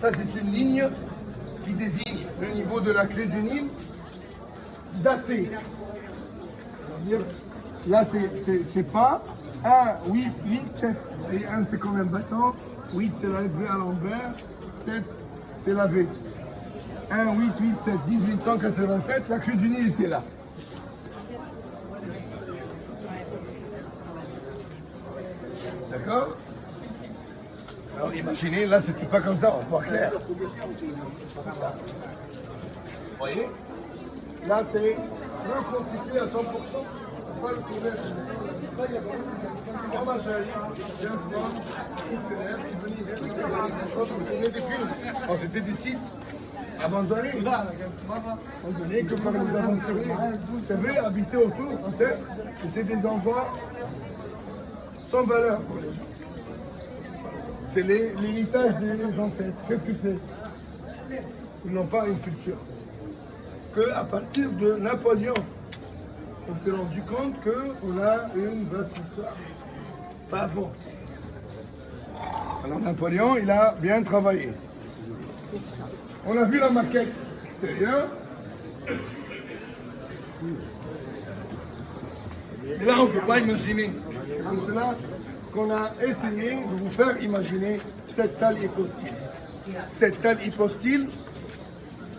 Ça, c'est une ligne qui désigne le niveau de la clé du Nil daté. C'est-à-dire, là, c'est pas 1, 8, 8, 7. Et 1, c'est comme un bâton. 8, c'est la lettre V à l'envers. 7, c'est la V. 1, 8, 8, 7, 1887, la clé du Nil était là. D'accord? Alors imaginez, là c'était pas comme ça, on voit clair. Vous voyez? Là c'est reconstitué à 100%. On va le trouver à ce moment. Là il y a vraiment ces on va gérer, viens voir, venez ici, vous tournez des films. Oh, c'était des sites abandonnés. Abandonnés que par les aventuriers. C'est vrai, habiter autour peut-être, et c'est des endroits sans valeur pour les gens. C'est l'héritage des ancêtres. Qu'est-ce que c'est? Ils n'ont pas une culture. Qu'à partir de Napoléon, on s'est rendu compte qu'on a une vaste histoire. Pas avant. Alors Napoléon, il a bien travaillé. On a vu la maquette extérieure. Et là, on ne peut pas imaginer. C'est comme cela qu'on a essayé de vous faire imaginer cette salle hypostyle. Cette salle hypostyle,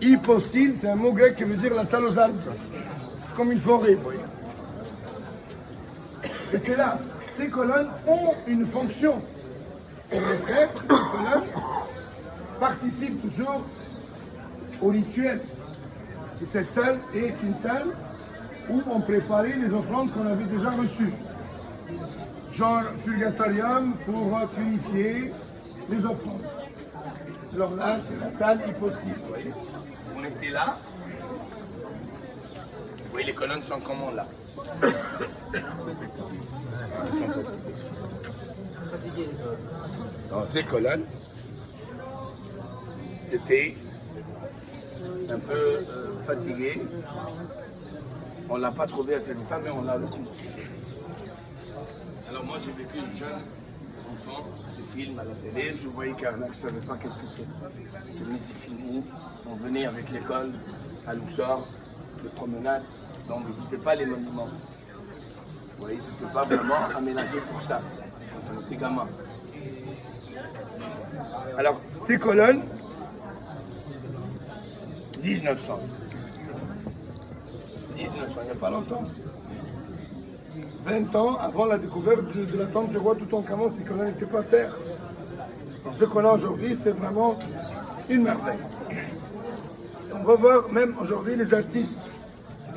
hypostyle, c'est un mot grec qui veut dire la salle aux arbres. Comme une forêt, vous voyez. Et c'est là, ces colonnes ont une fonction. Et les prêtres, les colonnes, participent toujours au rituel. Et cette salle est une salle où on préparait les offrandes qu'on avait déjà reçues. Genre purgatorium pour purifier les offrandes. Alors là, c'est la salle hypostyle, vous voyez. On était là. Vous voyez, les colonnes sont comment là? Elles sont fatiguées. Dans ces colonnes, c'était un peu fatigué. On ne l'a pas trouvé à cet état, mais on l'a reconstruit. Alors moi j'ai vécu une jeune enfant, des films à la télé, je voyais Karnak, je ne savais pas qu'est-ce que c'est. Mais c'est fini, on venait avec l'école à Luxor, de promenade, donc on ne visitait pas les monuments. Vous voyez, c'était pas vraiment aménagé pour ça, quand on était gamin. Alors, ces colonnes, 1900. 1900, il n'y a pas longtemps. 20 ans avant la découverte de la tombe du roi Toutankhamon, ces colonnes n'étaient pas terre. Donc, ce qu'on a aujourd'hui, c'est vraiment une merveille. On va voir même aujourd'hui les artistes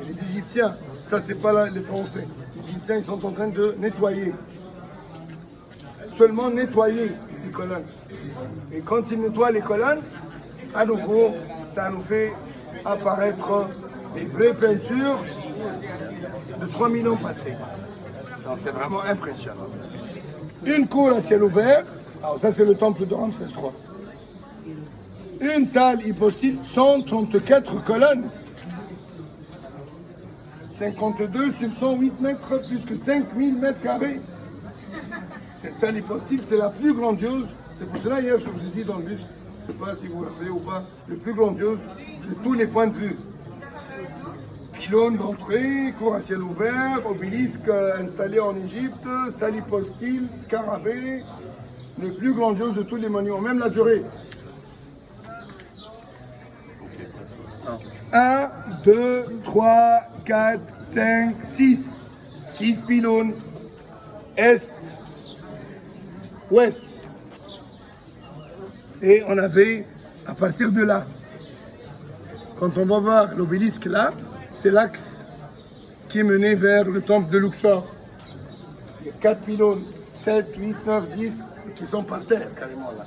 et les Égyptiens. Ça, c'est pas là, les Français. Les Égyptiens, ils sont en train de nettoyer. Seulement nettoyer les colonnes. Et quand ils nettoient les colonnes, à nouveau, ça nous fait apparaître des vraies peintures de 3000 ans passés. Donc c'est vraiment impressionnant. Une cour à ciel ouvert, alors ça c'est le temple de Ramsès III. Une salle hypostyle, 134 colonnes. 52 sur 108 mètres, plus que 5000 mètres carrés. Cette salle hypostyle, c'est la plus grandiose. C'est pour cela, hier, je vous ai dit dans le bus, je ne sais pas si vous vous rappelez ou pas, le plus grandiose de tous les points de vue. Pylône d'entrée, cour à ciel ouvert, obélisque installé en Égypte, salle hypostyle, scarabée, le plus grandiose de tous les monuments, même la durée. 1, 2, 3, 4, 5, 6. 6 pylônes. Est, ouest. Et on avait, à partir de là, quand on va voir l'obélisque là, c'est l'axe qui est mené vers le temple de Luxor. Il y a 4 pylônes, 7, 8, 9, 10, qui sont par terre carrément là.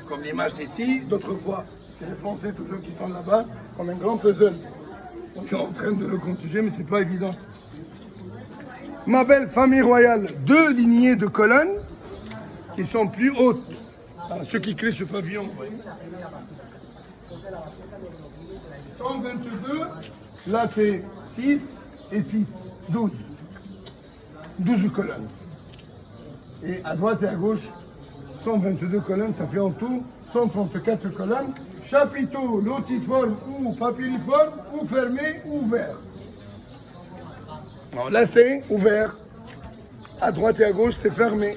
Comme l'image d'ici, d'autrefois. C'est les Français toujours qui sont là-bas, comme un grand puzzle. On est en train de le constituer, mais c'est pas évident. Ma belle famille royale, 2 lignées de colonnes qui sont plus hautes. Alors, ceux qui créent ce pavillon, vous voyez. 122, là c'est 6 et 6, 12. 12 colonnes. Et à droite et à gauche, 122 colonnes, ça fait en tout 134 colonnes, chapiteaux lotiformes ou papyriformes, ou fermés ou ouverts. Alors là, c'est ouvert. À droite et à gauche, c'est fermé.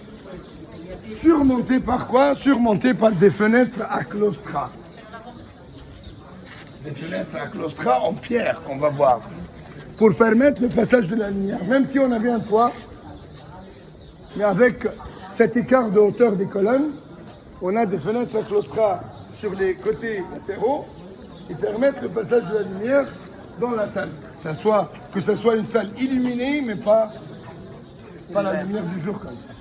Surmonté par quoi? Surmonté par des fenêtres à claustras. Des fenêtres à claustras en pierre qu'on va voir. Pour permettre le passage de la lumière. Même si on avait un toit, mais avec cet écart de hauteur des colonnes, on a des fenêtres à claustras sur les côtés latéraux qui permettent le passage de la lumière dans la salle. Que ça soit une salle illuminée, mais pas la lumière du jour comme ça.